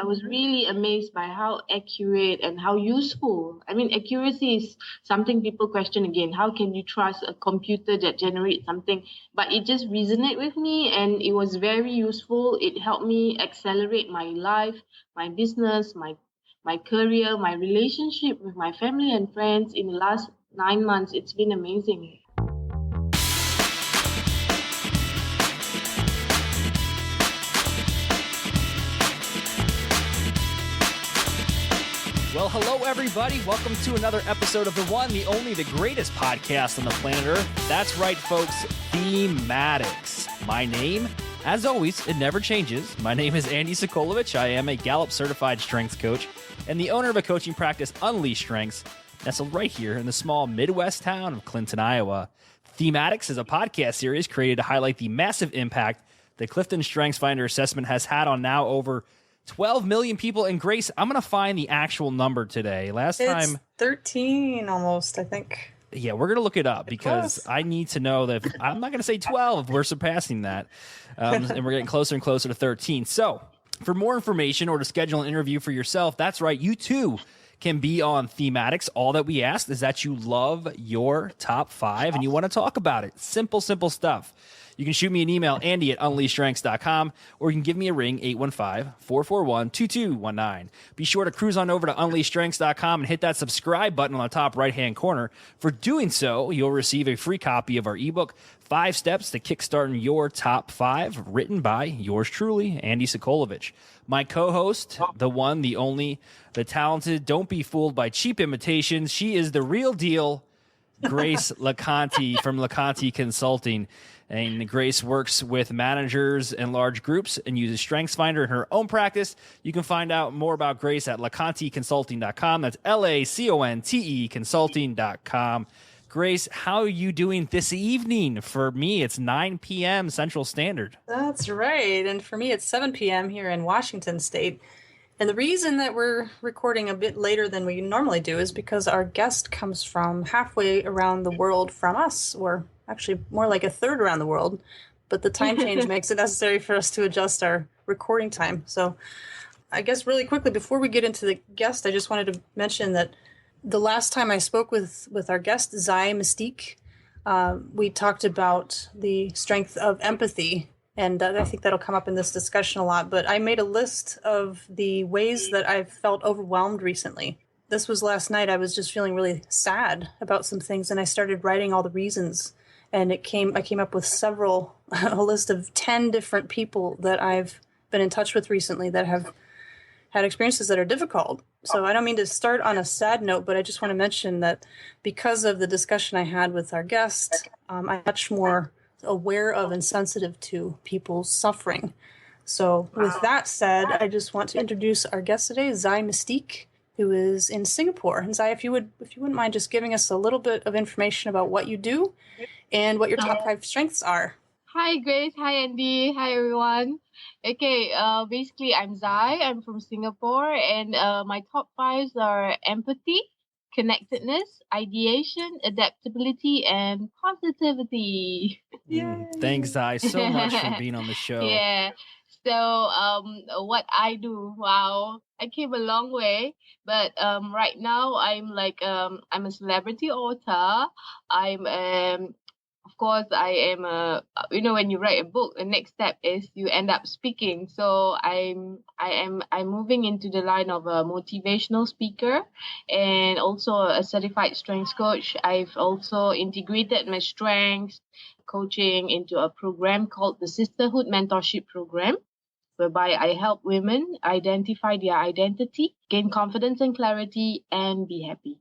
I was really amazed by how accurate and how useful. I mean, accuracy is something people question again. How can you trust a computer that generates something? But it just resonated with me, and it was very useful. It helped me accelerate my life, my business, my career, my relationship with my family and friends in the last 9 months. It's been amazing. Well, hello, everybody. Welcome to another episode of the one, the only, the greatest podcast on the planet Earth. That's right, folks, Thematics. My name, as always, it never changes. My name is Andy Sokolovich. I am a Gallup certified strengths coach and the owner of a coaching practice, UnleashStrengths, nestled right here in the small Midwest town of Clinton, Iowa. Thematics is a podcast series created to highlight the massive impact the Clifton StrengthsFinder assessment has had on now over 12 million people. And Grace, I'm going to find the actual number today. Last time, 13 almost, I think. Yeah, we're going to look it up because I need to know that I'm not going to say 12. We're surpassing that. And we're getting closer and closer to 13. So for more information or to schedule an interview for yourself, that's right, you too can be on Thematics. All that we ask is that you love your top 5 and you want to talk about it. Simple stuff. You can shoot me an email, andy@UnleashStrengths.com, or you can give me a ring, 815-441-2219. Be sure to cruise on over to UnleashStrengths.com and hit that subscribe button on the top right-hand corner. For doing so, you'll receive a free copy of our ebook, 5 Steps to Kickstarting Your Top 5, written by yours truly, Andy Sokolovich. My co-host, the one, the only, the talented, don't be fooled by cheap imitations. She is the real deal, Grace LeConte from LeConte Consulting. And Grace works with managers and large groups and uses StrengthsFinder in her own practice. You can find out more about Grace at LeConteConsulting.com. That's LACONTE Consulting.com. Grace, how are you doing this evening? For me, it's 9 p.m. Central Standard. That's right. And for me, it's 7 p.m. here in Washington State. And the reason that we're recording a bit later than we normally do is because our guest comes from halfway around the world from us, or actually more like a third around the world. But the time change makes it necessary for us to adjust our recording time. So I guess really quickly, before we get into the guest, I just wanted to mention that the last time I spoke with our guest, Zai Miztiq, we talked about the strength of empathy. And I think that'll come up in this discussion a lot. But I made a list of the ways that I've felt overwhelmed recently. This was last night. I was just feeling really sad about some things, and I started writing all the reasons. And I came up with a list of 10 different people that I've been in touch with recently that have had experiences that are difficult. So I don't mean to start on a sad note, but I just want to mention that because of the discussion I had with our guest, I'm much more aware of and sensitive to people's suffering. So with that said, I just want to introduce our guest today, Zai Miztiq, who is in Singapore. And Zai, if you wouldn't mind just giving us a little bit of information about what you do and what your top 5 strengths are. Hi, Grace. Hi, Andy. Hi, everyone. Okay, basically, I'm Zai. I'm from Singapore, and my top 5s are empathy, connectedness, ideation, adaptability, and positivity. Thanks, Zai, so much for being on the show. Yeah. So what I do, wow, I came a long way. But right now I'm I'm a celebrity author. Of course, I am when you write a book, the next step is you end up speaking. So I'm moving into the line of a motivational speaker and also a certified strengths coach. I've also integrated my strengths coaching into a program called the Sisterhood Mentorship Program, whereby I help women identify their identity, gain confidence and clarity, and be happy.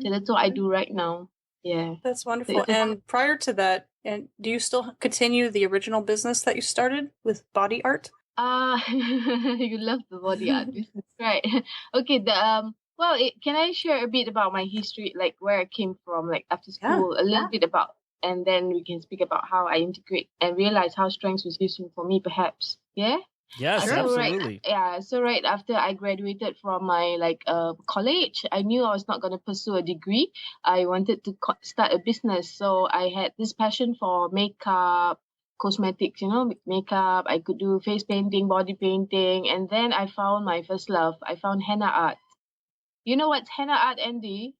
So that's what I do right now. Yeah. That's wonderful. And prior to that, do you still continue the original business that you started with body art? You love the body art business, right? Okay. Can I share a bit about my history, like where I came from, like after school, a little bit about, and then we can speak about how I integrate and realize how strengths was useful for me, perhaps. Yeah. Yes, absolutely. So right after I graduated from my college, I knew I was not going to pursue a degree. I wanted to start a business. So I had this passion for makeup, cosmetics, makeup. I could do face painting, body painting. And then I found my first love. I found henna art. You know what's henna art, Andy?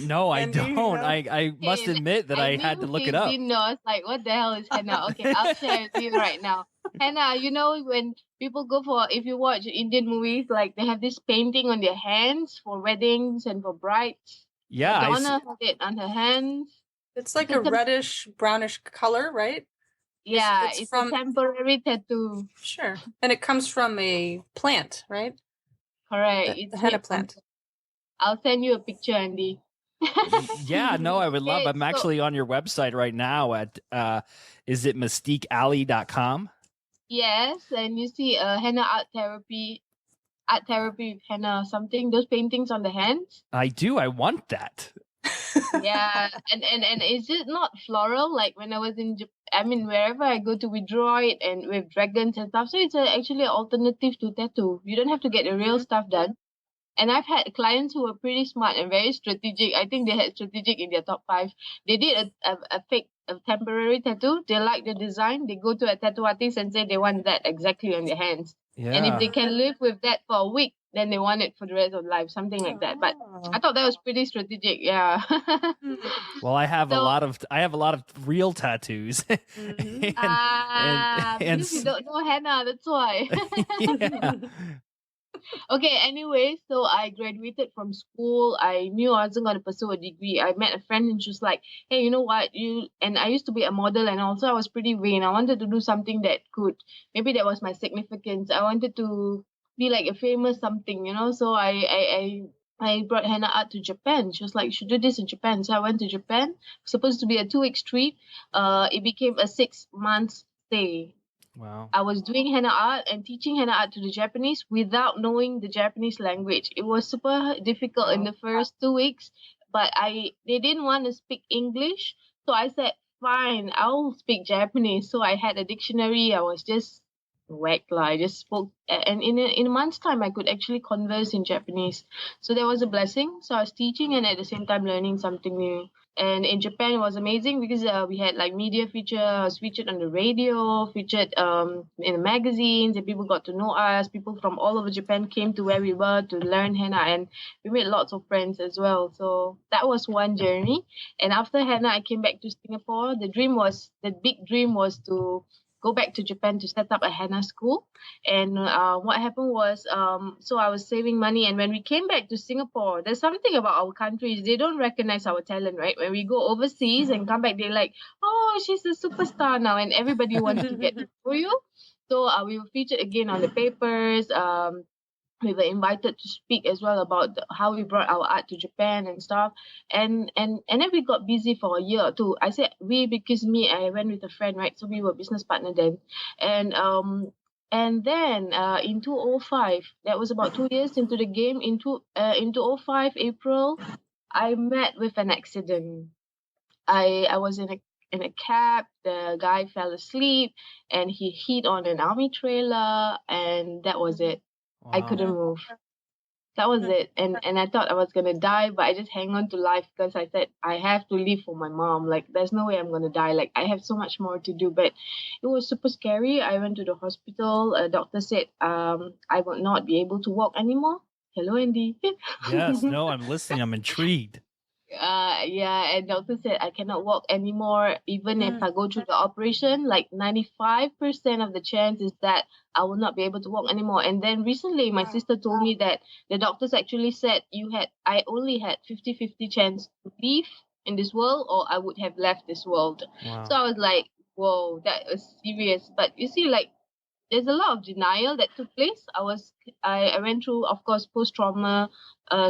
No, I Andy, don't. no. I must admit that I had to look it up. Didn't know. I was like, what the hell is henna? Okay, I'll share it with you right now. Henna, when people if you watch Indian movies, like they have this painting on their hands for weddings and for brides. Yeah, Madonna had it on her hands. It's like a reddish, brownish color, right? Yeah, it's from a temporary tattoo. Sure. And it comes from a plant, right? Correct. The henna plant. I'll send you a picture, Andy. Yeah, no, I would love. I'm actually on your website right now at is it mystiquealley.com? Yes, and you see henna art therapy with henna or something, those paintings on the hands. I do. I want that. Yeah, and is it not floral like when I was in Japan? Wherever I go to, we draw it and with dragons and stuff. So it's actually an alternative to tattoo. You don't have to get the real stuff done. And I've had clients who were pretty smart and very strategic. I think they had strategic in their top 5. They did a fake, a temporary tattoo. They like the design. They go to a tattoo artist and say they want that exactly on their hands. Yeah. And if they can live with that for a week, then they want it for the rest of life, something like that. But I thought that was pretty strategic. Yeah. Well, I have a lot of real tattoos. Because you don't know henna, that's why. Yeah. Okay, anyway, so I graduated from school. I knew I wasn't going to pursue a degree. I met a friend and she was like, hey, you know what? And I used to be a model and also I was pretty vain. I wanted to do something that maybe that was my significance. I wanted to be like a famous something, So I brought henna art to Japan. She was like, you should do this in Japan. So I went to Japan. It was supposed to be a 2-week trip. It became a 6-month stay. Wow. I was doing henna art and teaching henna art to the Japanese without knowing the Japanese language. It was super difficult in the first 2 weeks, but they didn't want to speak English. So I said, fine, I'll speak Japanese. So I had a dictionary. I was just whacked. I just spoke. And in a month's time, I could actually converse in Japanese. So that was a blessing. So I was teaching and at the same time learning something new. And in Japan, it was amazing because we had like media feature. I was featured on the radio, featured in the magazines, and people got to know us. People from all over Japan came to where we were to learn henna, and we made lots of friends as well. So that was one journey. And after henna, I came back to Singapore. The big dream was to go back to Japan to set up a henna school. And what happened was, so I was saving money. And when we came back to Singapore, there's something about our countries. They don't recognize our talent, right? When we go overseas and come back, they're like, oh, she's a superstar now. And everybody wants to get to know you. So we were featured again on the papers. We were invited to speak as well about how we brought our art to Japan and stuff. And then we got busy for a year or two. I said we because I went with a friend, right? So we were business partner then. And then in 2005, that was about 2 years into the game. In 2005 April, I met with an accident. I was in a cab. The guy fell asleep and he hit on an army trailer, and that was it. Wow. I couldn't move. That was it. And I thought I was going to die, but I just hang on to life because I said, I have to live for my mom. Like, there's no way I'm going to die. Like, I have so much more to do. But it was super scary. I went to the hospital. A doctor said I will not be able to walk anymore. Hello, Andy. Yes, no, I'm listening. I'm intrigued. Yeah, and doctor said I cannot walk anymore. Even if I go through the operation, like 95% of the chance is that I will not be able to walk anymore. And then recently, my sister told me that the doctors actually said I only had 50-50 chance to leave in this world, or I would have left this world. Wow. So I was like, whoa, that was serious. But you see, like, there's a lot of denial that took place. I went through, of course, post-trauma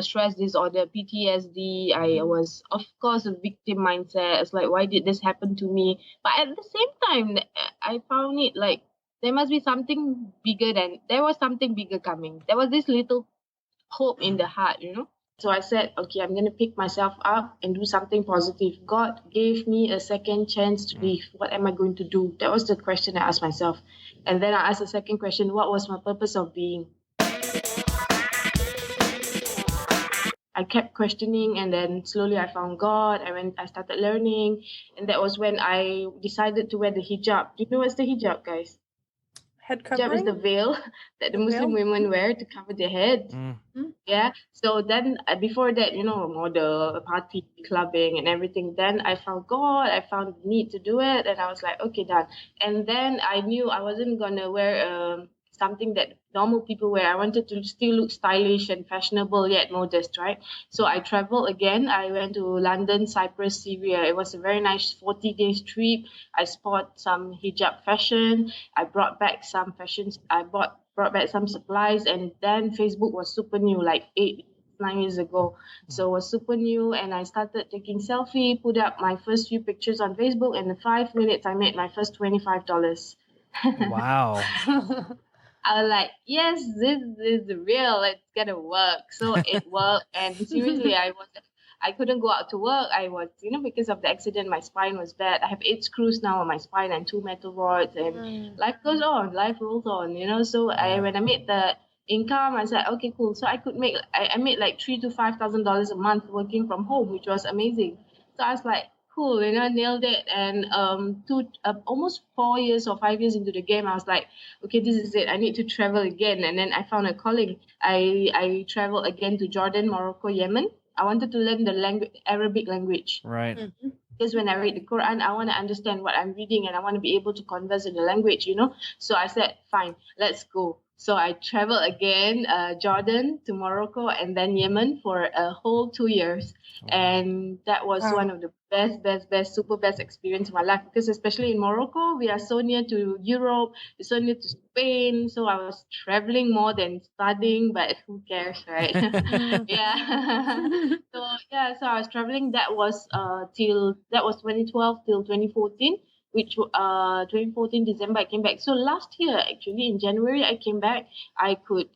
stress disorder, PTSD. I was, of course, a victim mindset. It's like, why did this happen to me? But at the same time, I found it like there must be something bigger there was something bigger coming. There was this little hope in the heart, So I said, okay, I'm going to pick myself up and do something positive. God gave me a second chance to live. What am I going to do? That was the question I asked myself. And then I asked the second question, what was my purpose of being? I kept questioning, and then slowly I found God. I started learning, and that was when I decided to wear the hijab. Do you know what's the hijab, guys? Head Hijab is covering? the veil that the The Muslim veil? women wear to cover their heads. Yeah. So then before that, more the party, clubbing and everything. Then I found God, I found the need to do it. And I was like, okay, done. And then I knew I wasn't going to wear something that normal people wear. I wanted to still look stylish and fashionable yet modest, right? So I traveled again. I went to London, Cyprus, Syria. It was a very nice 40 days trip. I spot some hijab fashion. I brought back some fashions. Brought back some supplies, and then Facebook was super new, like 8-9 years ago. So it was super new, and I started taking selfie, put up my first few pictures on Facebook, and in 5 minutes I made my first $25. Wow. I was like, yes, this is real. It's gonna work. So it worked, and seriously, I couldn't go out to work. I was, because of the accident, my spine was bad. I have 8 screws now on my spine and 2 metal rods, and life goes on. Life rolls on. So when I made the income, I said, okay, cool. So I made like $3,000 to $5,000 a month working from home, which was amazing. So I was like, cool, nailed it. And almost 4 years or 5 years into the game, I was like, okay, this is it. I need to travel again. And then I found a calling. I traveled again to Jordan, Morocco, Yemen. I wanted to learn the Arabic language. Right. Because when I read the Quran, I want to understand what I'm reading, and I want to be able to converse in the language. So I said, fine, let's go. So I traveled again, Jordan to Morocco and then Yemen for a whole 2 years. And that was one of the best, super best experience of my life, because especially in Morocco, we are so near to Europe, we're so near to Spain. So I was traveling more than studying, but who cares, right? Yeah. So I was traveling. That was 2012 till 2014, which 2014 December I came back. So last year, actually in January, I came back. I could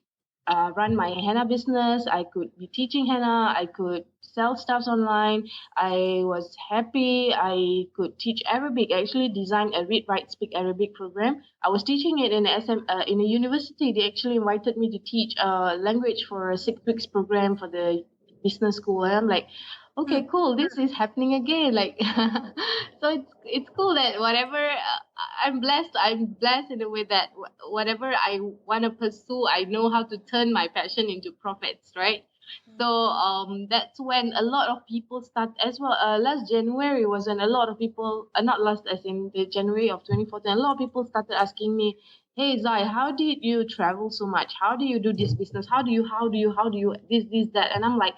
run my henna business. I could be teaching henna. I could sell stuffs online. I was happy. I could teach Arabic. I actually designed a read, write, speak Arabic program. I was teaching it in in a university. They actually invited me to teach language for a 6 weeks program for the business school. And I'm like, okay, cool, this is happening again. Like, so it's cool that whatever I'm blessed in a way that whatever I want to pursue, I know how to turn my passion into profits, right? So that's when a lot of people start as well. Last January was when a lot of people, not last as in the January of 2014, a lot of people started asking me, hey Zai, how did you travel so much? How do you do this business? How do you this that? And I'm like,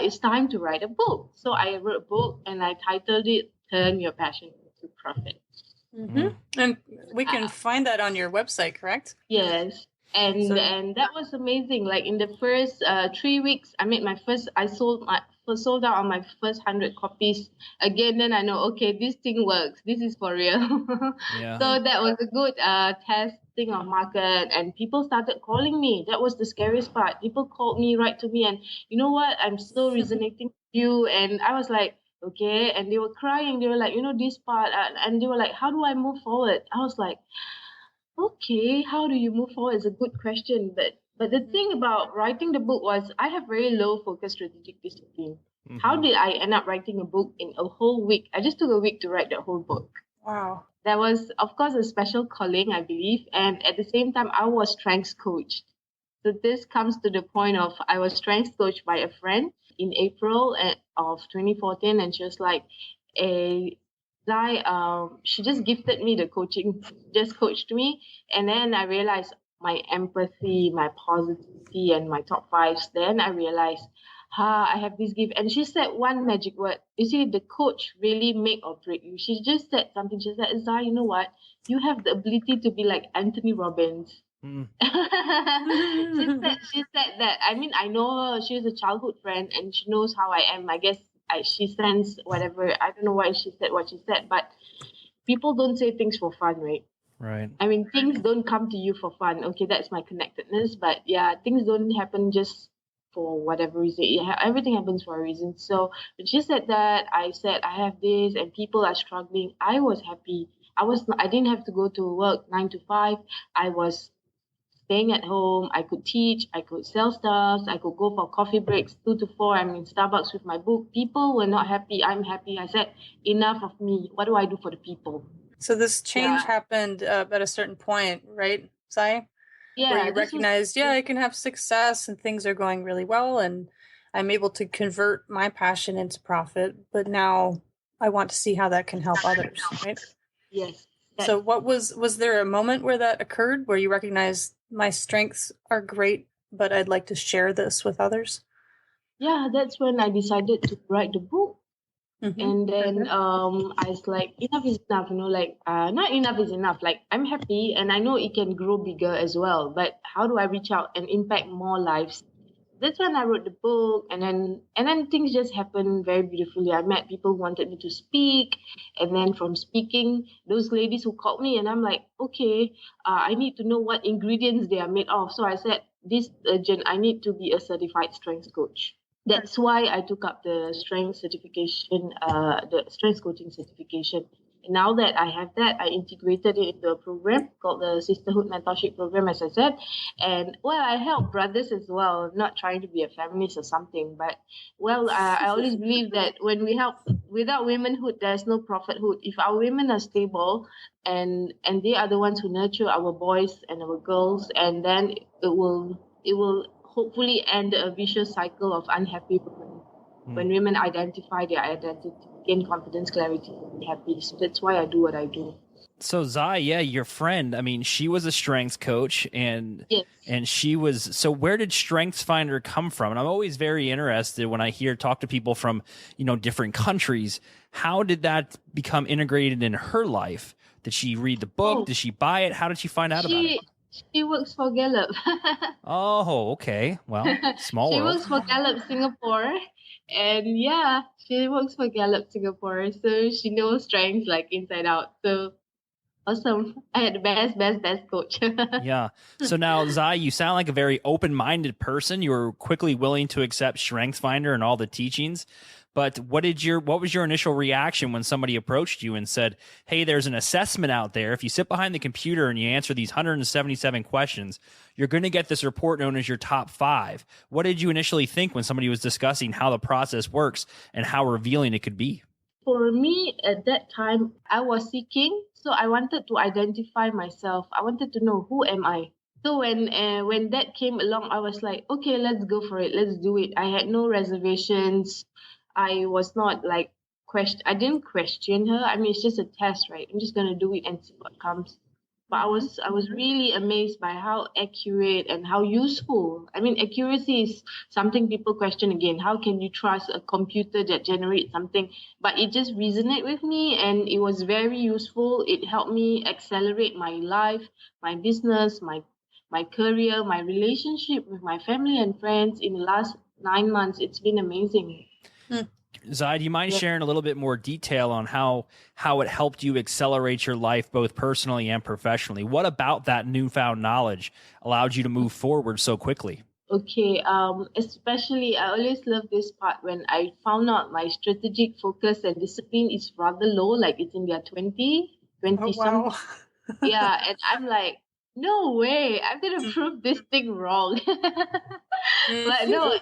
it's time to write a book. So I wrote a book and I titled it Turn Your Passion into Profit. And we can find that on your website, correct? Yes. And that was amazing. Like in the first 3 weeks, I sold out on my first 100 copies. Again, then I know, okay, this thing works. This is for real. Yeah. So that was a good testing of market, and people started calling me. That was the scariest part. People called me, right to me, and you know what? I'm still resonating with you. And I was like, okay. And they were crying. They were like, this part, and they were like, how do I move forward? I was like, okay, how do you move forward is a good question. But the thing about writing the book was I have very low focus strategic discipline. How did I end up writing a book in a whole week? I just took a week to write that whole book. Wow. That was, of course, a special calling, I believe. And at the same time, I was strengths coached. So this comes to the point of I was strengths coached by a friend in April of 2014, and she was like, she just gifted me the coaching, just coached me. And then I realized my empathy, my positivity, and my top fives. Then I realized, I have this gift. And she said one magic word. You see, the coach really make or break you. She just said something. She said, Zai, you know what? You have the ability to be like Anthony Robbins. She said that. I mean, I know her. She's a childhood friend, and she knows how I am. I guess she sends whatever. I don't know why she said what she said, but people don't say things for fun, right? Right. I mean, things don't come to you for fun. Okay, that's my connectedness, but yeah, things don't happen just for whatever reason. Everything happens for a reason. So when she said that, I said I have this, and people are struggling. I was happy. I didn't have to go to work 9 to 5. I was staying at home. I could teach, I could sell stuff, I could go for coffee breaks, 2 to 4. I'm in Starbucks with my book. People were not happy. I'm happy. I said, enough of me. What do I do for the people? So this change happened at a certain point, right, Zai? Yeah, where you recognized, I can have success and things are going really well and I'm able to convert my passion into profit, but now I want to see how that can help others, right? Yes. So was there a moment where that occurred where you recognized my strengths are great, but I'd like to share this with others? Yeah, that's when I decided to write the book. Mm-hmm. And then I was like, enough is enough, like not enough is enough. Like, I'm happy and I know it can grow bigger as well, but how do I reach out and impact more lives? That's when I wrote the book, and then things just happened very beautifully. I met people who wanted me to speak, and then from speaking, those ladies who called me, and I'm like, okay, I need to know what ingredients they are made of. So I said, this urgent, I need to be a certified strengths coach. That's why I took up the strength certification, the strength coaching certification. And now that I have that, I integrated it into a program called the Sisterhood Mentorship Program, as I said. And I help brothers as well, not trying to be a feminist or something. But I always believe that when we help, without womenhood, there's no prophethood. If our women are stable and they are the ones who nurture our boys and our girls, and then it will hopefully end a vicious cycle of unhappy women. When women identify their identity, gain confidence, clarity, and be happy. So that's why I do what I do. So Zai, your friend, I mean, she was a strengths coach and Yes. and she was, so where did Strengths Finder come from? And I'm always very interested when I talk to people from, different countries. How did that become integrated in her life? Did she read the book? Did she buy it? How did she find out about it? She works for Gallup. Oh, okay. Well, small She world. works for Gallup Singapore. And she works for Gallup Singapore. So she knows strengths like inside out. So awesome. I had the best coach. Yeah. So now, Zai, you sound like a very open-minded person. You were quickly willing to accept StrengthsFinder and all the teachings. But what was your initial reaction when somebody approached you and said, hey, there's an assessment out there. If you sit behind the computer and you answer these 177 questions, you're going to get this report known as your top 5. What did you initially think when somebody was discussing how the process works and how revealing it could be? For me, at that time, I was seeking. So I wanted to identify myself. I wanted to know, who am I? So when that came along, I was like, okay, let's go for it. Let's do it. I had no reservations. I was not like I didn't question her. I mean, it's just a test, right? I'm just gonna do it and see what comes. But I was really amazed by how accurate and how useful. I mean, accuracy is something people question again. How can you trust a computer that generates something? But it just resonated with me, and it was very useful. It helped me accelerate my life, my business, my career, my relationship with my family and friends in the last 9 months. It's been amazing. Zai, do you mind sharing a little bit more detail on how it helped you accelerate your life, both personally and professionally? What about that newfound knowledge allowed you to move forward so quickly? Okay, especially I always love this part when I found out my strategic focus and discipline is rather low, like it's in their 20 something. Yeah, and I'm like, no way, I'm gonna prove this thing wrong. But no,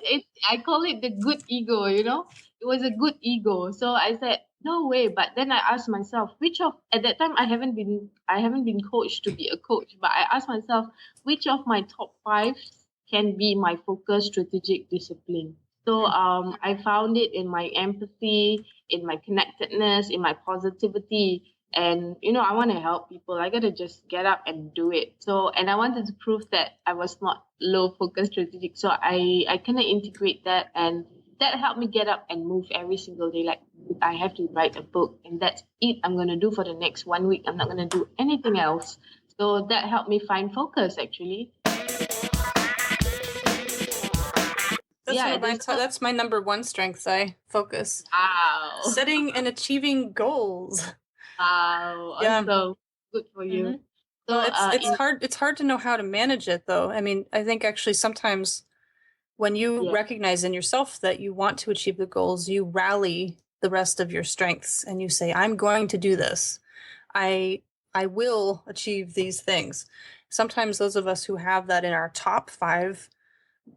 I call it the good ego, It was a good ego. So I said, no way. But then I asked myself, at that time I haven't been coached to be a coach, but I asked myself, which of my top 5 can be my focus, strategic discipline? So I found it in my empathy, in my connectedness, in my positivity. And, I want to help people. I got to just get up and do it. So, and I wanted to prove that I was not low focus strategic. So I kind of integrate that, and that helped me get up and move every single day. Like, I have to write a book, and that's it. I'm going to do for the next 1 week. I'm not going to do anything else. So that helped me find focus, actually. That's my number 1 strength, focus. Wow. Setting and achieving goals. Wow. Yeah. So good for you. Mm-hmm. So it's hard to know how to manage it, though. I mean, I think actually sometimes when you recognize in yourself that you want to achieve the goals, you rally the rest of your strengths and you say, I'm going to do this. I will achieve these things. sometimes those of us who have that in our top 5,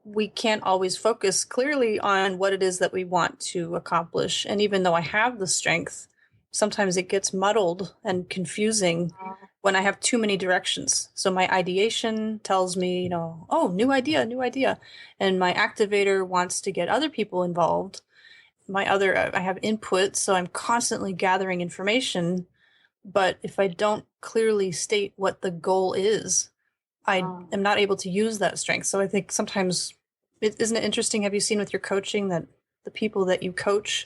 we can't always focus clearly on what it is that we want to accomplish. And even though I have the strength, sometimes it gets muddled and confusing when I have too many directions. So my ideation tells me, oh, new idea, new idea. And my activator wants to get other people involved. I have input, so I'm constantly gathering information. But if I don't clearly state what the goal is, I am not able to use that strength. So I think sometimes, isn't it interesting? Have you seen with your coaching that the people that you coach,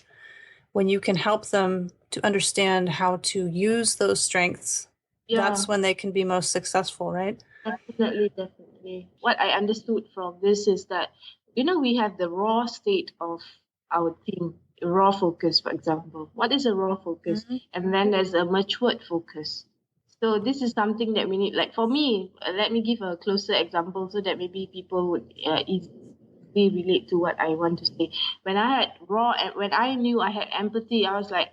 when you can help them to understand how to use those strengths, that's when they can be most successful, right? Definitely. What I understood from this is that, we have the raw state of our team, raw focus, for example. What is a raw focus? Mm-hmm. And then there's a matured focus. So this is something that we need. Like for me, let me give a closer example so that maybe people would easily relate to what I want to say. When I had raw, and when I knew I had empathy, I was like,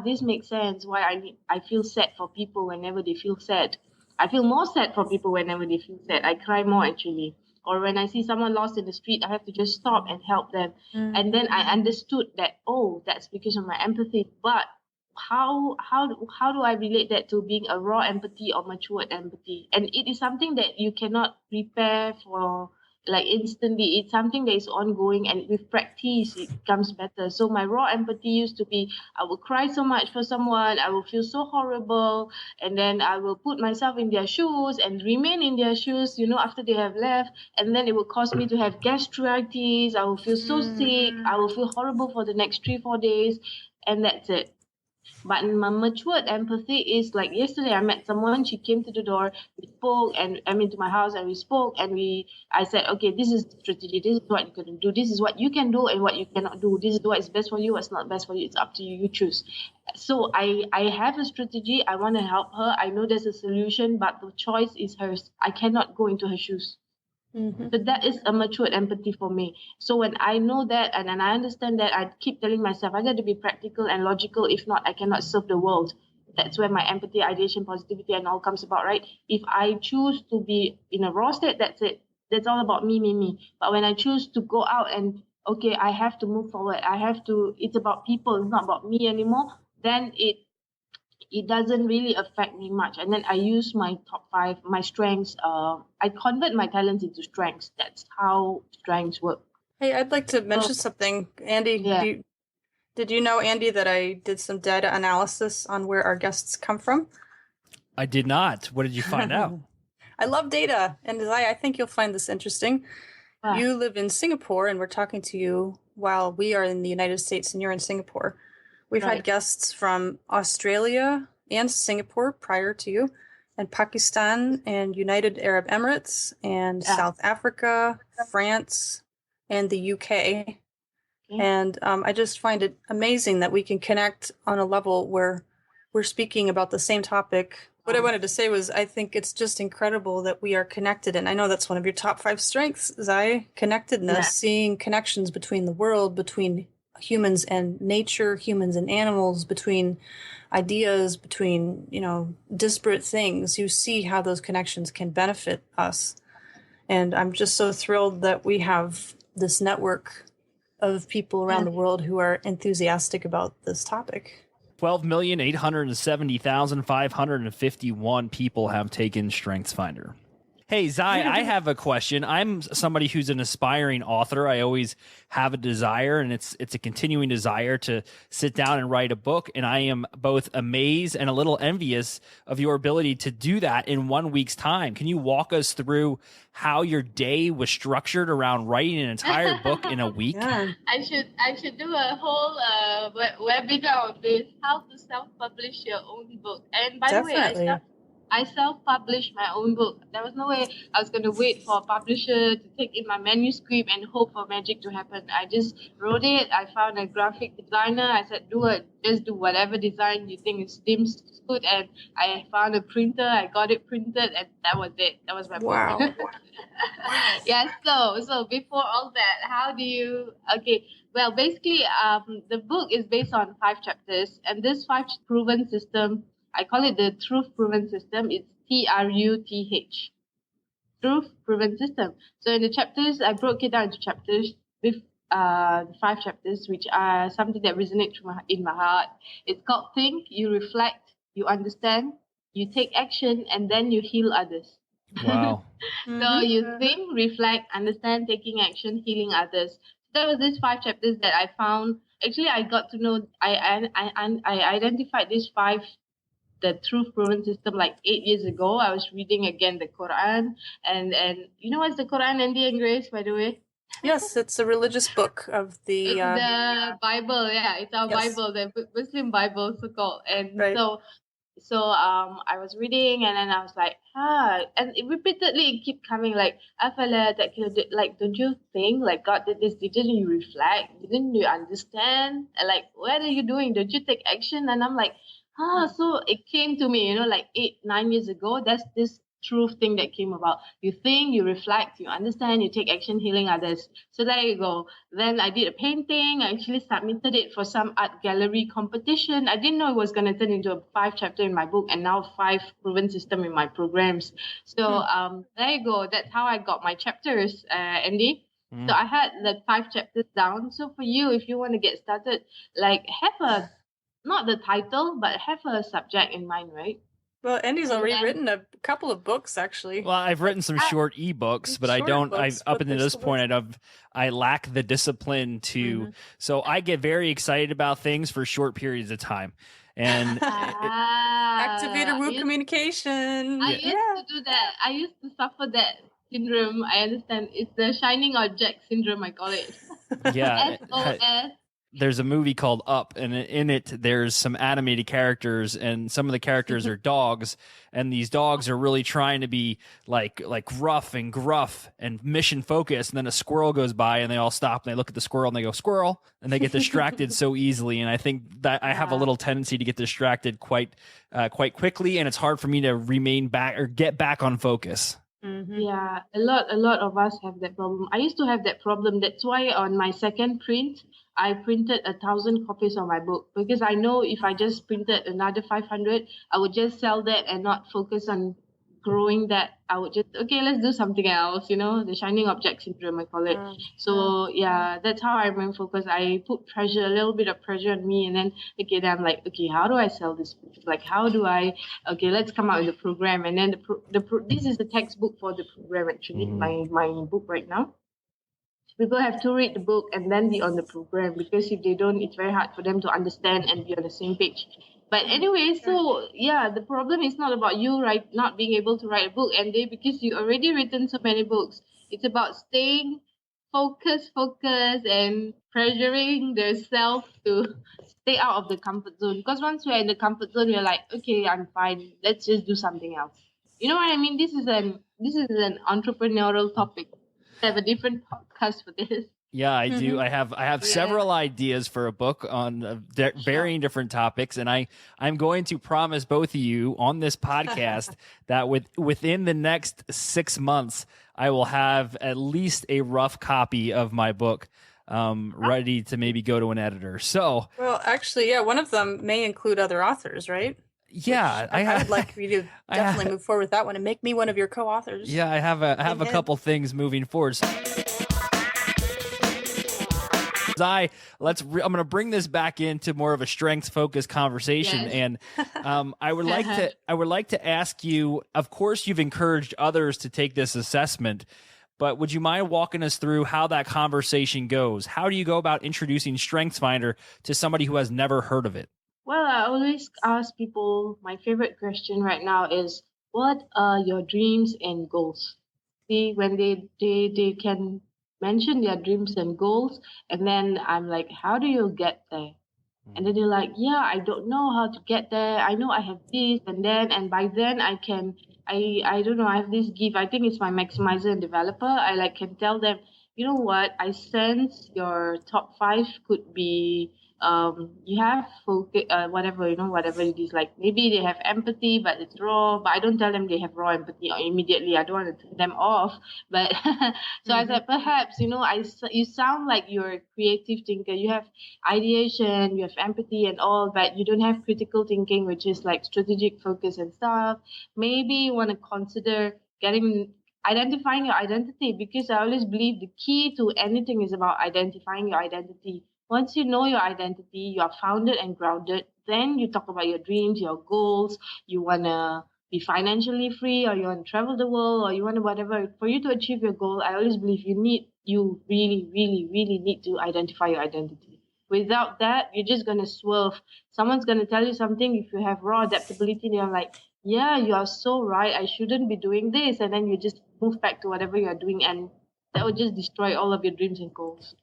this makes sense. Why I feel sad for people whenever they feel sad. I feel more sad for people whenever they feel sad. I cry more actually. Or when I see someone lost in the street, I have to just stop and help them. Mm-hmm. And then I understood that, that's because of my empathy. But how do I relate that to being a raw empathy or matured empathy? And it is something that you cannot prepare for like instantly. It's something that is ongoing, and with practice it becomes better. So my raw empathy used to be, I will cry so much for someone, I will feel so horrible, and then I will put myself in their shoes and remain in their shoes, after they have left, and then it will cause me to have gastritis. I will feel so sick, I will feel horrible for the next 3-4 days, and that's it. But my matured empathy is like yesterday I met someone, she came to the door, we spoke, and I mean to my house, and we spoke, and I said, okay, this is strategy, this is what you can do, this is what you can do and what you cannot do, this is what is best for you, what's not best for you, it's up to you, you choose. So I have a strategy, I want to help her, I know there's a solution, but the choice is hers. I cannot go into her shoes. Mm-hmm. So that is a matured empathy for me. So when I know that and I understand that, I keep telling myself I got to be practical and logical. If not, I cannot serve the world. That's where my empathy, ideation, positivity, and all comes about, right? If I choose to be in a raw state, that's it. That's all about me. But when I choose to go out and, okay, I have to move forward, it's about people, it's not about me anymore, then it doesn't really affect me much. And then I use my top 5, my strengths. I convert my talents into strengths. That's how strengths work. Hey, I'd like to mention something. Andy, yeah. Did you know, Andy, that I did some data analysis on where our guests come from? I did not. What did you find out? I love data. And Zai, I think you'll find this interesting. You live in Singapore, and we're talking to you while we are in the United States and you're in Singapore. We've had guests from Australia and Singapore prior to you, and Pakistan and United Arab Emirates and South Africa, France, and the UK. Okay. And I just find it amazing that we can connect on a level where we're speaking about the same topic. What I wanted to say was I think it's just incredible that we are connected. And I know that's one of your top 5 strengths, Zai, connectedness, seeing connections between the world, between humans and nature, humans and animals, between ideas, between, disparate things. You see how those connections can benefit us. And I'm just so thrilled that we have this network of people around the world who are enthusiastic about this topic. 12,870,551 people have taken StrengthsFinder. Hey, Zai, I have a question. I'm somebody who's an aspiring author. I always have a desire, and it's a continuing desire to sit down and write a book. And I am both amazed and a little envious of your ability to do that in 1 week's time. Can you walk us through how your day was structured around writing an entire book in a week? Yeah. I should do a whole webinar on this, how to self-publish your own book. And by the way, I self-published my own book. There was no way I was going to wait for a publisher to take in my manuscript and hope for magic to happen. I just wrote it. I found a graphic designer. I said, just do whatever design you think seems good. And I found a printer. I got it printed, and that was it. That was my book. Wow. Yeah, so before all that, how do you... Okay, well, basically, the book is based on 5 chapters. And this 5 proven system I call it the Truth Proven System. It's T.R.U.T.H. Truth Proven System. So in the chapters, I broke it down into chapters with 5 chapters, which are something that resonates in my heart. It's called Think, You Reflect, You Understand, You Take Action, and then you heal others. Wow. So you think, reflect, understand, taking action, healing others. There was these 5 chapters that I found. Actually, I got to know. I identified these 5, the Truth Proven System, like 8 years ago. I was reading again the Quran, and you know what's the Quran, Andy and Grace, by the way? Yes, it's a religious book of the. It's the Bible. Yeah, it's our Yes. Bible, the Muslim Bible, so called. And Right. so I was reading, and then I was like, and it repeatedly keep coming like, afala ta'qilu, like, don't you think like God did this? Didn't you reflect? Didn't you understand? And like, what are you doing? Don't you take action? And I'm like, so it came to me, like 8, 9 years ago. That's this truth thing that came about. You think, you reflect, you understand, you take action, healing others. So there you go. Then I did a painting. I actually submitted it for some art gallery competition. I didn't know it was going to turn into a 5 chapter in my book, and now 5 proven system in my programs. So there you go. That's how I got my chapters, Andy. So I had the 5 chapters down. So for you, if you want to get started, like, have not the title, but have a subject in mind, right? Well, Andy's already written a couple of books, actually. Well, I've written some short ebooks, but I don't. Up until this point, I lack the discipline to. So I get very excited about things for short periods of time, and activator woo communication. I used to do that. I used to suffer that syndrome. I understand. It's the shining object syndrome, I call it. Yeah. SOS. There's a movie called Up, and in it there's some animated characters, and some of the characters are dogs, and these dogs are really trying to be like rough and gruff and mission focused, and then a squirrel goes by and they all stop and they look at the squirrel and they go squirrel, and they get distracted so easily. And I think that I have a little tendency to get distracted quite quickly, and it's hard for me to remain back or get back on focus. Yeah, a lot of us have that problem. I used to have that problem. That's why on my second print, I printed 1,000 copies of my book, because I know if I just printed another 500, I would just sell that and not focus on growing that. I would just, let's do something else, the shining object syndrome, I call it. So yeah, that's how I remain focused. I put a little bit of pressure on me, and then then I'm like, how do I sell this book? Like, how do I, let's come out with the program. And then this is the textbook for the program, actually, my book right now. People have to read the book and then be on the program, because if they don't, it's very hard for them to understand and be on the same page. But anyway, so yeah, the problem is not about you not being able to write a book, and because you already written so many books. It's about staying focused, and pressuring yourself to stay out of the comfort zone. Because once you're in the comfort zone, you're like, okay, I'm fine. Let's just do something else. You know what I mean? This is an entrepreneurial topic. I have a different podcast for this. Yeah, I do. I have several ideas for a book on varying different topics, and I'm going to promise both of you on this podcast that within the next 6 months, I will have at least a rough copy of my book ready to maybe go to an editor. So, well, actually, yeah, one of them may include other authors, right? Yeah, I would like for you to definitely move forward with that one and make me one of your co-authors. Yeah, I have a couple things moving forward. Zai, I'm going to bring this back into more of a strengths-focused conversation, and I would like to ask you. Of course, you've encouraged others to take this assessment, but would you mind walking us through how that conversation goes? How do you go about introducing StrengthsFinder to somebody who has never heard of it? Well, I always ask people, my favorite question right now is, what are your dreams and goals? See, when they can mention their dreams and goals, and then I'm like, how do you get there? And then they're like, yeah, I don't know how to get there. I know I have this and then, and by then I don't know, I have this gift. I think it's my maximizer and developer. I can tell them, you know what, I sense your top 5 could be you have focus, whatever, whatever it is. Like maybe they have empathy, but it's raw. But I don't tell them they have raw empathy or immediately. I don't want to turn them off. But so I said, perhaps, you sound like you're a creative thinker. You have ideation, you have empathy and all, but you don't have critical thinking, which is like strategic focus and stuff. Maybe you want to consider identifying your identity, because I always believe the key to anything is about identifying your identity. Once you know your identity, you are founded and grounded, then you talk about your dreams, your goals. You want to be financially free, or you want to travel the world, or you want to whatever. For you to achieve your goal, I always believe you really, really, really need to identify your identity. Without that, you're just going to swerve. Someone's going to tell you something. If you have raw adaptability, they're like, yeah, you are so right. I shouldn't be doing this. And then you just move back to whatever you're doing. And that will just destroy all of your dreams and goals.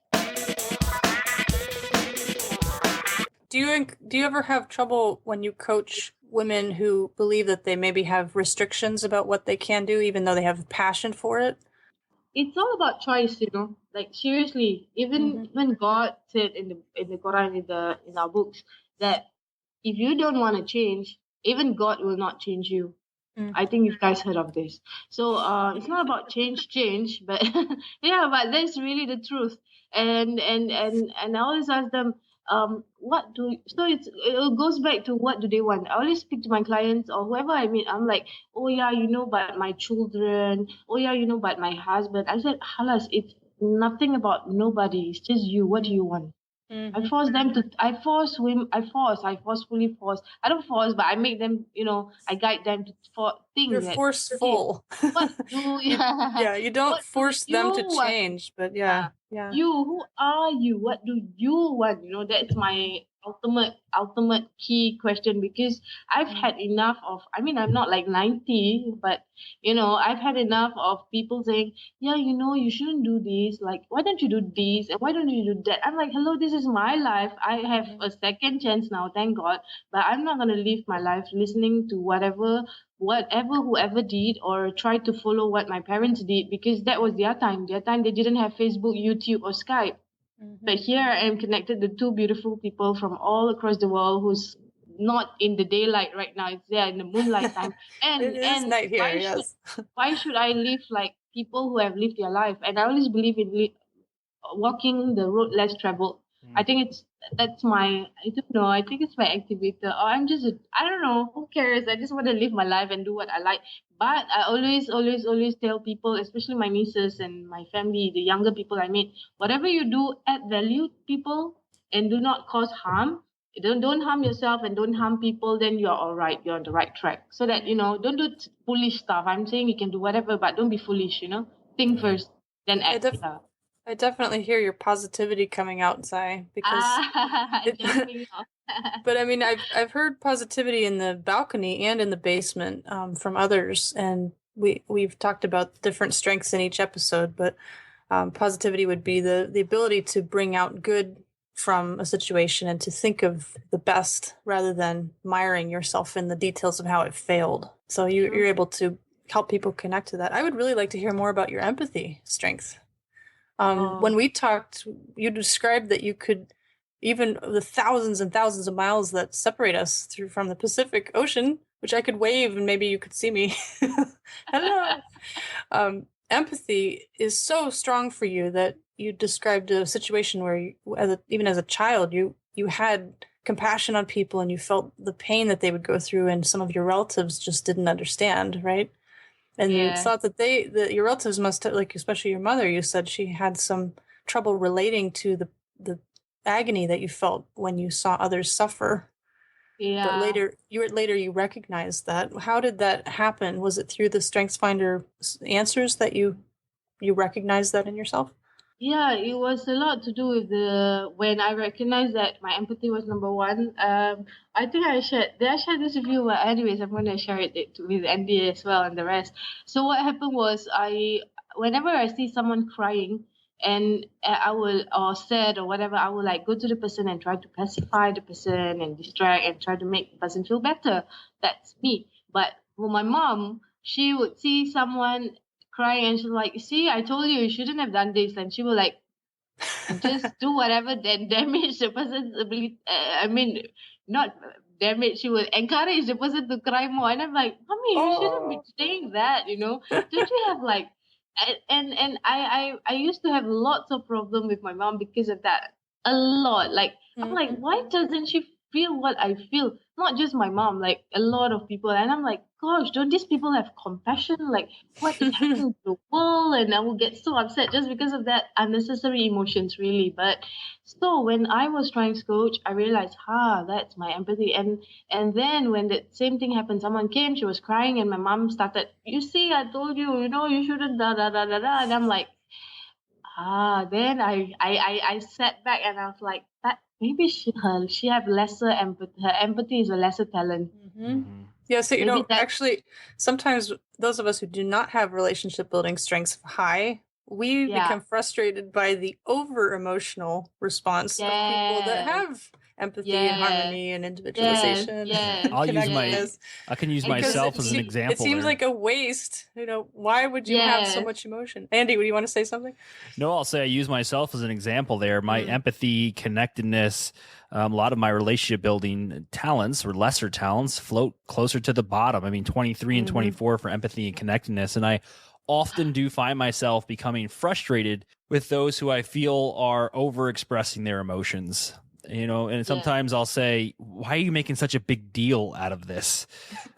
Do you ever have trouble when you coach women who believe that they maybe have restrictions about what they can do, even though they have passion for it? It's all about choice, Like seriously, even God said in the Quran, in our books, that if you don't want to change, even God will not change you. I think you guys heard of this. So it's not about change, but yeah, but that's really the truth. And I always ask them, it goes back to what do they want. I always speak to my clients or whoever I meet. I'm like, oh yeah, but my children. Oh yeah, but my husband. I said, halas, it's nothing about nobody. It's just you. What do you want? I force them to. I forcefully force. I don't force, but I make them. I guide them to think You're that. forceful. Okay, what do you don't what do force them to want? change, but yeah. Who are you? What do you want? That's my ultimate key question, because I've had enough of. I mean, I'm not like 90, but I've had enough of people saying, yeah, you shouldn't do this. Like, why don't you do this? And why don't you do that? I'm like, hello, this is my life. I have a second chance now, thank God. But I'm not gonna live my life listening to whatever whoever did, or try to follow what my parents did, because that was their time. Their time, they didn't have Facebook, YouTube, or Skype. But here I am connected to two beautiful people from all across the world, who's not in the daylight right now. It's there in the moonlight time. It is night here, yes. Why should I live like people who have lived their life? And I always believe in walking the road less traveled. I think that's my, I don't know, I think it's my activator. Or I don't know, who cares? I just want to live my life and do what I like. But I always tell people, especially my nieces and my family, the younger people I meet, whatever you do, add value to people and do not cause harm. Don't harm yourself and don't harm people, then you're all right. You're on the right track. So that, don't do foolish stuff. I'm saying you can do whatever, but don't be foolish, Think first, then act. I definitely hear your positivity coming out, Zai, because but I mean, I've heard positivity in the balcony and in the basement from others, and we've talked about different strengths in each episode, but positivity would be the ability to bring out good from a situation and to think of the best rather than miring yourself in the details of how it failed. So you're able to help people connect to that. I would really like to hear more about your empathy strength. When we talked, you described that you could, even the thousands and thousands of miles that separate us from the Pacific Ocean, which I could wave and maybe you could see me. Hello. Empathy is so strong for you that you described a situation where, even as a child, you had compassion on people and you felt the pain that they would go through, and some of your relatives just didn't understand, right? And you thought that your relatives must have, like, especially your mother, you said she had some trouble relating to the agony that you felt when you saw others suffer. Yeah. But later you recognized that. How did that happen? Was it through the StrengthsFinder answers that you recognized that in yourself? Yeah, it was a lot to do with when I recognized that my empathy was number one. I think did I share this with you? But anyways, I'm going to share it with Andy as well and the rest. So what happened was, whenever I see someone crying and or sad or whatever, I will like go to the person and try to pacify the person and distract and try to make the person feel better. That's me. But for my mom, she would see someone crying and she's like, see, I told you shouldn't have done this, and she will like just do whatever that damage the person's ability. I mean, not damage. She will encourage the person to cry more, and I'm like, mommy, you shouldn't be saying that. Don't you have like, and I used to have lots of problem with my mom because of that. A lot. Like I'm like, why doesn't she feel what I feel? Not just my mom, like a lot of people. And I'm like, gosh, don't these people have compassion? Like, what is happening to the world? And I will get so upset just because of that unnecessary emotions, really. But so when I was strengths coach, I realized, that's my empathy. And then when the same thing happened, someone came, she was crying, and my mom started, you see, I told you, you shouldn't da da da da da. And I'm like, then I sat back and I was like, that maybe she have lesser empathy. Her empathy is a lesser talent. Yeah, so Maybe actually, sometimes those of us who do not have relationship building strengths high, we become frustrated by the over emotional response of people that have empathy and harmony and individualization. I can use myself as an example. It seems like a waste. Why would you have so much emotion? Andy, would you want to say something? No, I'll say I use myself as an example there. My empathy, connectedness, a lot of my relationship building talents or lesser talents float closer to the bottom. I mean, 23 and 24 for empathy and connectedness. And I often do find myself becoming frustrated with those who I feel are overexpressing their emotions. And sometimes I'll say, why are you making such a big deal out of this?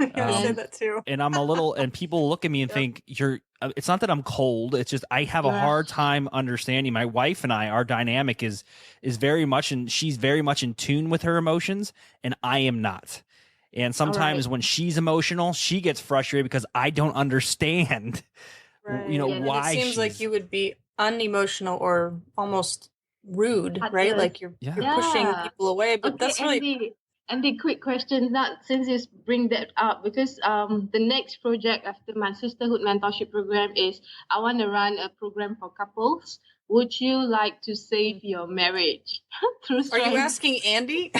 I say that too. And and people look at me and think it's not that I'm cold. It's just, I have a hard time understanding. My wife and I, our dynamic is very much, and she's very much in tune with her emotions, and I am not. And sometimes when she's emotional, she gets frustrated because I don't understand, why. It seems like you would be unemotional or almost rude, right? Like you're pushing people away, but that's really... And the quick question, not since you bring that up, because the next project after my sisterhood mentorship program is I want to run a program for couples. Would you like to save your marriage through strength? Are you asking Andy?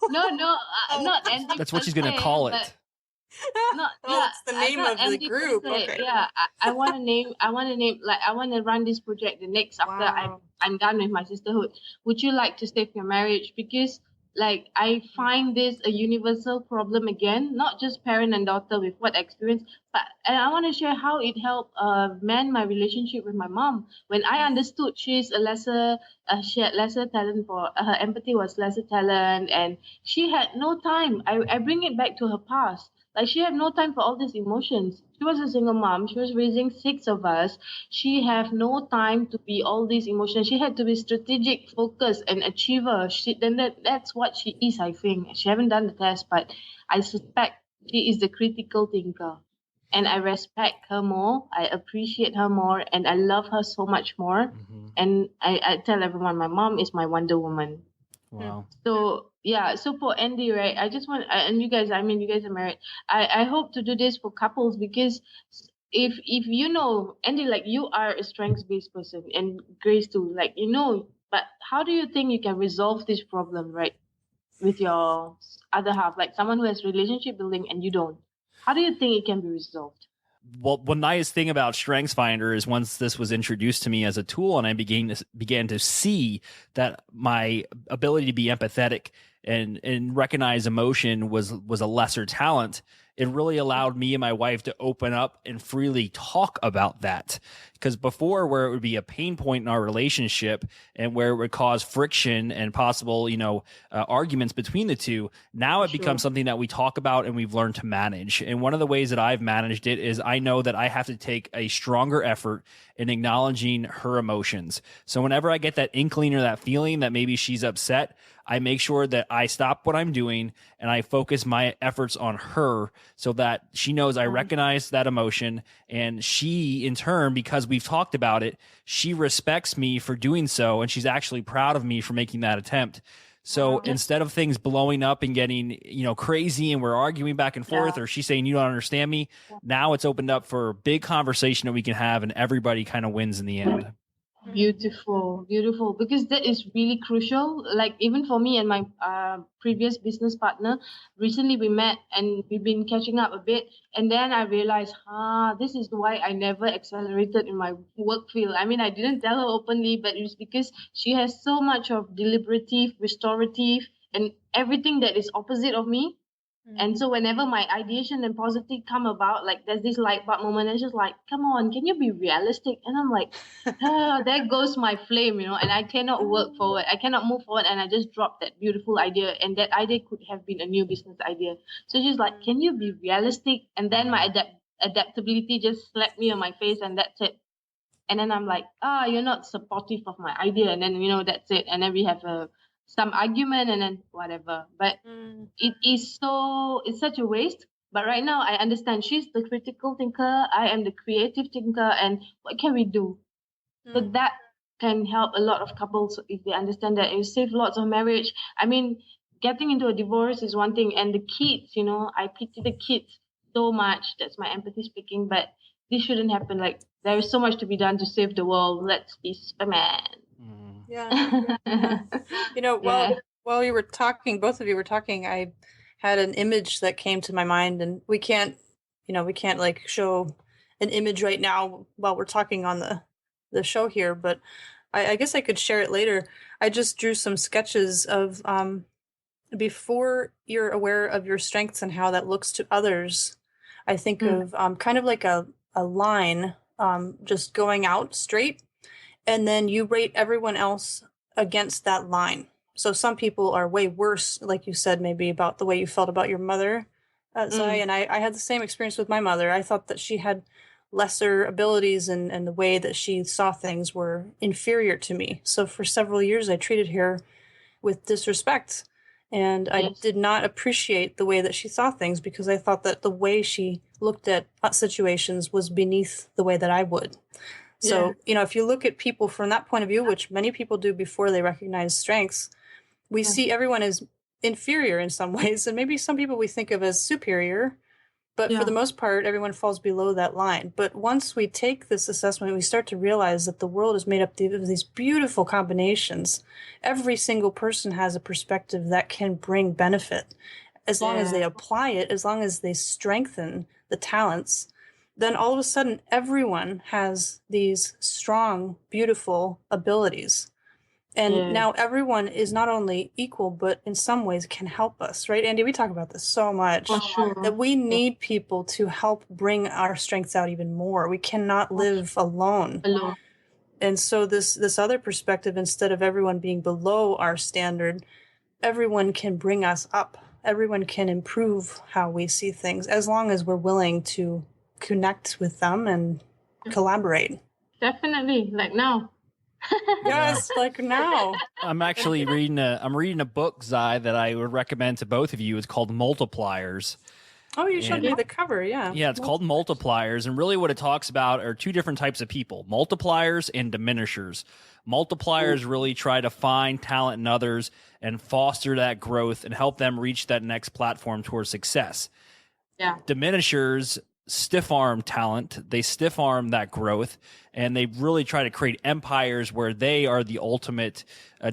No, not Andy. That's what she's going to call it. It's the name of the group. Okay. Yeah, I want to run this project the next after I'm done with my sisterhood. Would you like to save your marriage? Because I find this a universal problem again, not just parent and daughter with what experience, and I want to share how it helped mend my relationship with my mom. When I understood she had lesser talent her empathy was lesser talent, and she had no time. I bring it back to her past. Like she had no time for all these emotions. She was a single mom. She was raising 6 of us. She had no time to be all these emotions. She had to be strategic, focused, and achiever. That's what she is, I think. She haven't done the test, but I suspect she is the critical thinker. And I respect her more. I appreciate her more. And I love her so much more. And I tell everyone, my mom is my Wonder Woman. Wow. So for Andy, right, I just want, and you guys are married. I hope to do this for couples, because if Andy, like you are a strengths-based person, and Grace too, but how do you think you can resolve this problem, right, with your other half, like someone who has relationship building and you don't? How do you think it can be resolved? Well, one nice thing about StrengthsFinder is once this was introduced to me as a tool, and I began to see that my ability to be empathetic and recognize emotion was a lesser talent, it really allowed me and my wife to open up and freely talk about that. Because before, where it would be a pain point in our relationship and where it would cause friction and possible, arguments between the two, now it becomes something that we talk about and we've learned to manage. And one of the ways that I've managed it is I know that I have to take a stronger effort in acknowledging her emotions. So whenever I get that inkling or that feeling that maybe she's upset, I make sure that I stop what I'm doing and I focus my efforts on her so that she knows I recognize that emotion, and she, in turn, because we've talked about it, she respects me for doing so, and she's actually proud of me for making that attempt. So instead of things blowing up and getting, crazy and we're arguing back and forth, or she's saying, you don't understand me, now it's opened up for a big conversation that we can have and everybody kind of wins in the end. Beautiful. beautiful. Because that is really crucial. Like even for me and my previous business partner, recently we met and we've been catching up a bit. And then I realized, this is why I never accelerated in my work field. I mean, I didn't tell her openly, but it was because she has so much of deliberative, restorative, and everything that is opposite of me. And so whenever my ideation and positive come about, like there's this light bulb moment, and she's like, come on, can you be realistic? And I'm like, there goes my flame, and I cannot work forward. I cannot move forward. And I just dropped that beautiful idea. And that idea could have been a new business idea. So she's like, can you be realistic? And then my adaptability just slapped me on my face, and that's it. And then I'm like, you're not supportive of my idea. And then, that's it. And then we have some argument and then whatever. But it's such a waste. But right now I understand she's the critical thinker, I am the creative thinker, and what can we do? So that can help a lot of couples if they understand that. It save lots of marriage. I mean, getting into a divorce is one thing, and the kids, I pity the kids so much. That's my empathy speaking. But this shouldn't happen. Like there is so much to be done to save the world. Let's be Superman. Yeah. While you were talking, both of you were talking, I had an image that came to my mind, and we can't like show an image right now while we're talking on the show here, but I guess I could share it later. I just drew some sketches of before you're aware of your strengths and how that looks to others. I think of kind of like a line just going out straight, and then you rate everyone else against that line. So some people are way worse, like you said, maybe about the way you felt about your mother, Zai, and I had the same experience with my mother. I thought that she had lesser abilities, and the way that she saw things were inferior to me. So for several years, I treated her with disrespect, and I did not appreciate the way that she saw things, because I thought that the way she looked at situations was beneath the way that I would. So, if you look at people from that point of view, which many people do before they recognize strengths, we see everyone as inferior in some ways, and maybe some people we think of as superior, but for the most part, everyone falls below that line. But once we take this assessment, we start to realize that the world is made up of these beautiful combinations. Every single person has a perspective that can bring benefit. As long as they apply it, as long as they strengthen the talents, then all of a sudden everyone has these strong, beautiful abilities. And now everyone is not only equal, but in some ways can help us, right? Andy, we talk about this so much, that we need people to help bring our strengths out even more. We cannot live alone. And so this other perspective, instead of everyone being below our standard, everyone can bring us up. Everyone can improve how we see things, as long as we're willing to connect with them and collaborate. Definitely, like now. Yes, like now. I'm actually reading a book, Zai, that I would recommend to both of you. It's called Multipliers. Oh, you showed me the cover, yeah. Yeah, it's called Multipliers, and really what it talks about are two different types of people, multipliers and diminishers. Multipliers really try to find talent in others and foster that growth and help them reach that next platform towards success. Yeah. Diminishers stiff-arm talent. They stiff-arm that growth, and they really try to create empires where they are the ultimate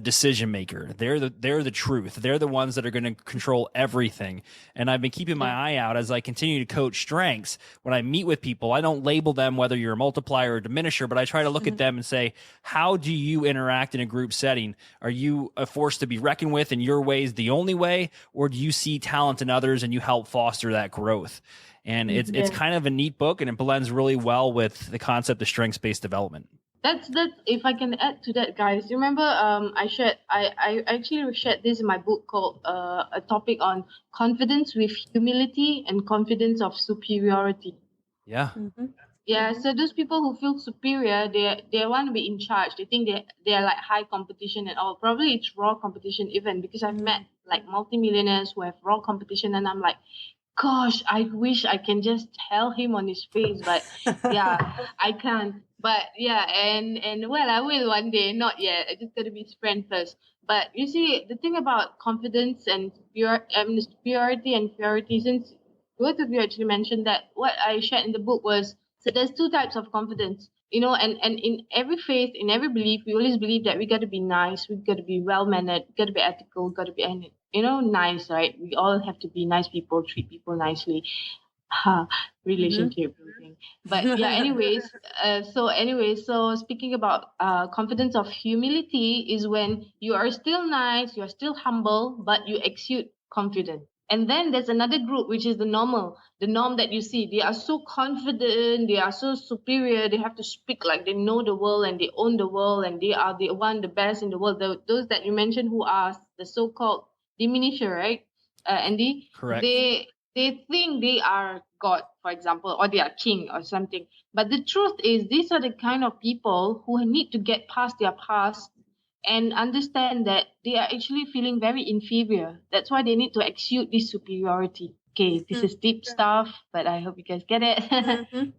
decision maker. They're the truth. They're the ones that are going to control everything. And I've been keeping my eye out as I continue to coach strengths. When I meet with people, I don't label them whether you're a multiplier or diminisher, but I try to look at them and say, how do you interact in a group setting? Are you a force to be reckoned with, and your way is the only way, or do you see talent in others and you help foster that growth? And it's kind of a neat book, and it blends really well with the concept of strengths-based development. That's if I can add to that, guys. Remember, I actually shared this in my book called a topic on confidence with humility and confidence of superiority. Yeah. Yeah, so those people who feel superior, they want to be in charge. They think they're like high competition and all. Probably it's raw competition even, because I've met like multimillionaires who have raw competition, and I'm like, gosh, I wish I can just tell him on his face, but I can't. But and well, I will one day, not yet. I just gotta be his friend first. But you see, the thing about confidence and superiority and inferiority, since both of you actually mentioned that, what I shared in the book was, so there's two types of confidence. and in every faith, in every belief, we always believe that we got to be nice, we got to be well mannered, got to be ethical, got to be, nice, right? We all have to be nice people, treat people nicely. Ha, relationship building. But yeah, anyways, so speaking about confidence of humility is when you are still nice, you are still humble, but you exude confidence. And then there's another group, which is the norm that you see. They are so confident, they are so superior, they have to speak like they know the world and they own the world and they are the best in the world. Those that you mentioned who are the so-called diminisher, right? Andy, Correct. they think they are God, for example, or they are king or something. But the truth is, these are the kind of people who need to get past their past and understand that they are actually feeling very inferior. That's why they need to exude this superiority. Okay, this is deep stuff, but I hope you guys get it.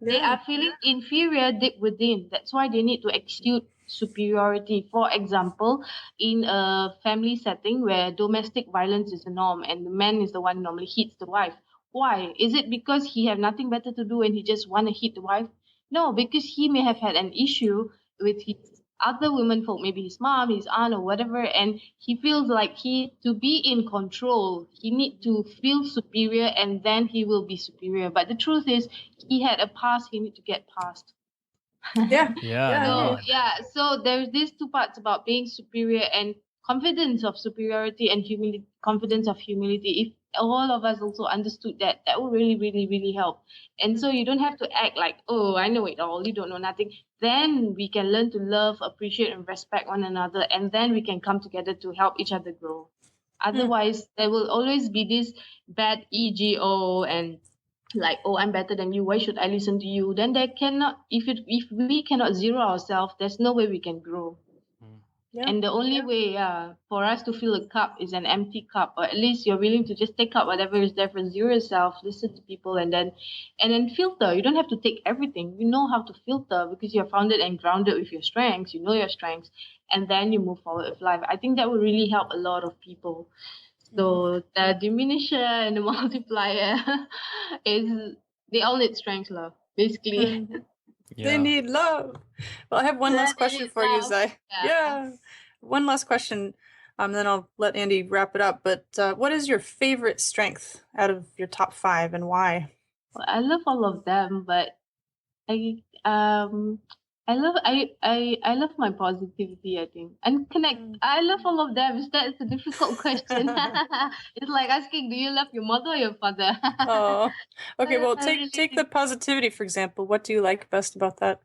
They Yeah. are feeling inferior deep within. That's why they need to exude superiority. For example, in a family setting where domestic violence is the norm and the man is the one who normally hits the wife. Why? Is it because he have nothing better to do and he just want to hit the wife? No, because he may have had an issue with his other women folk, maybe his mom, his aunt, or whatever, and he feels like he to be in control, he need to feel superior, and then he will be superior. But the truth is, he had a past he need to get past. Yeah. Yeah, So no. yeah, so there's these two parts about being superior and confidence of superiority and humility, confidence of humility. If all of us also understood that, that would really, really, really help. And so you don't have to act like, oh, I know it all, you don't know nothing. Then we can learn to love, appreciate, and respect one another, and then we can come together to help each other grow. Otherwise, there will always be this bad ego and like, oh, I'm better than you, why should I listen to you? Then there cannot, if we cannot zero ourselves, there's no way we can grow. Yeah. And the only way, for us to fill a cup is an empty cup, or at least you're willing to just take out whatever is there for zero yourself, listen to people, and then filter. You don't have to take everything. You know how to filter because you're founded and grounded with your strengths. You know your strengths, and then you move forward with life. I think that would really help a lot of people. So the diminisher and the multiplier is they all need strength, love, basically. They Yeah. need love. Well, I have one last They question need for you, love. Zai. Yeah. Yeah. One last question. Then I'll let Andy wrap it up. But what is your favorite strength out of your top 5 and why? Well, I love all of them, but I um I love my positivity, I think. And connect. I love all of them. Is that it's a difficult question? It's like asking, do you love your mother or your father? Oh, okay. Well, take the Really. positivity for example. What do you like best about that?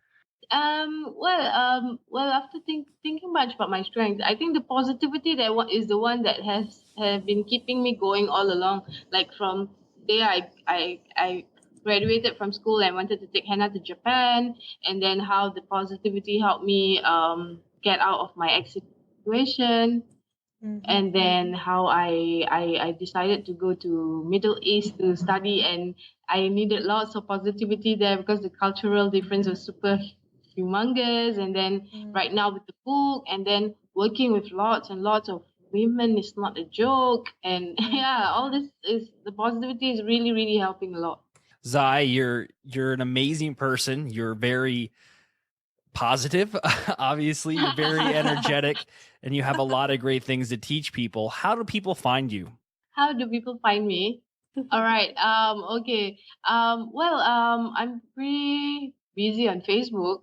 Well, after thinking much about my strengths, I think the positivity that one is the one that have been keeping me going all along. Like from the day I graduated from school and wanted to take Hannah to Japan, and then how the positivity helped me get out of my exit situation, and then how I decided to go to Middle East to study, and I needed lots of positivity there because the cultural difference was super humongous. And then right now with the book, and then working with lots and lots of women is not a joke. And yeah, all this is the positivity is really, really helping a lot. Zai, you're an amazing person. You're very positive. Obviously, you're very energetic and you have a lot of great things to teach people. How do people find you? How do people find me? All right. Okay. I'm pretty busy on Facebook.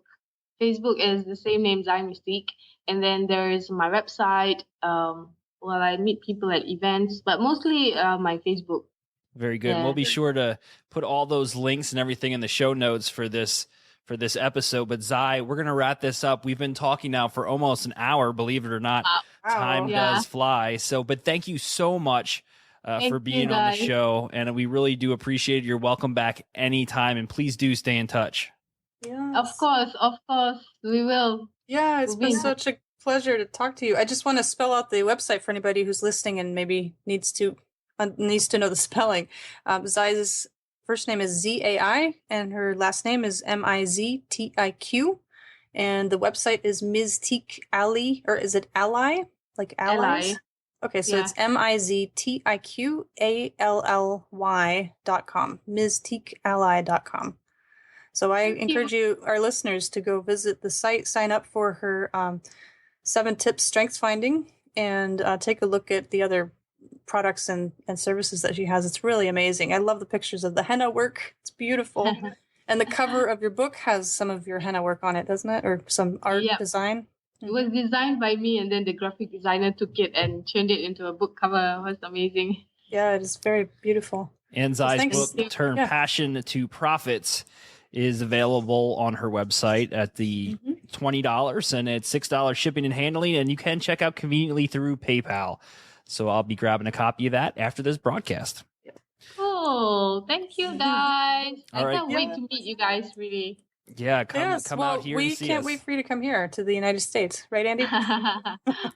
Facebook is the same name, Zai Miztiq. And then there's my website. I meet people at events, but mostly my Facebook. Very good. And we'll Yeah. be sure to put all those links and everything in the show notes for this episode. But Zai, we're gonna wrap this up. We've been talking now for almost an hour, believe it or not. Time Yeah. does fly. So, but thank you so much Thank for you, being on the guys. show, and we really do appreciate it. You're welcome back anytime, and please do stay in touch. Of course, we will. Yeah, it's We'll been be in such a pleasure to talk to you. I just want to spell out the website for anybody who's listening and maybe needs to know the spelling. Zai's first name is Zai, and her last name is Miztiq, and the website is Miztiq Ally, or is it Ally, like allies? Ally. Okay, so Yeah. it's MIZTIQALLY.com, MiztiqAlly.com. So I Thank encourage our listeners, to go visit the site, sign up for her 7 tips strengths finding, and take a look at the other products and services that she has. It's really amazing. I love the pictures of the henna work. It's beautiful. And the cover of your book has some of your henna work on it, doesn't it? Or some art design? It was designed by me, and then the graphic designer took it and turned it into a book cover. It was amazing. Yeah, it is very beautiful. And Zai's book, Turn Passion to Profits, is available on her website at the $20, and it's $6 shipping and handling, and you can check out conveniently through PayPal. So I'll be grabbing a copy of that after this broadcast. Cool. Thank you, guys. All right. I can't wait to meet you guys, really. Yeah, come out here and see us. We can't wait for you to come here to the United States. Right, Andy?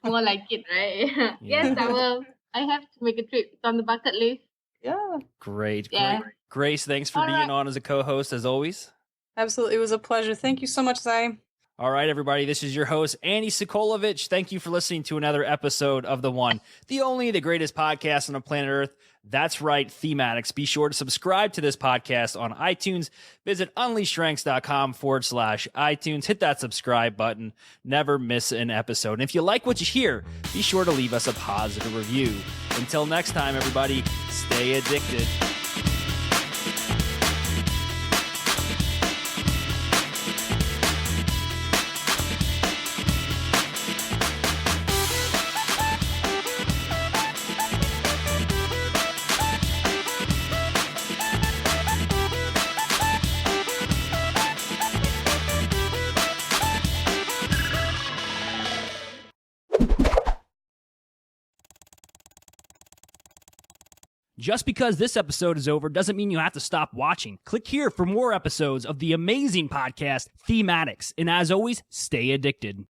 More like it, right? Yes, I will. I have to make a trip. It's on the bucket list. Yeah. Great. Yeah. Great. Grace, thanks for being on as a co-host, as always. Absolutely. It was a pleasure. Thank you so much, Zai. All right, everybody. This is your host, Andy Sokolovich. Thank you for listening to another episode of the one, the only, the greatest podcast on the planet Earth. That's right, Thematics. Be sure to subscribe to this podcast on iTunes. Visit UnleashStrengths.com/iTunes. Hit that subscribe button. Never miss an episode. And if you like what you hear, be sure to leave us a positive review. Until next time, everybody, stay addicted. Just because this episode is over doesn't mean you have to stop watching. Click here for more episodes of the amazing podcast, Thematics. And as always, stay addicted.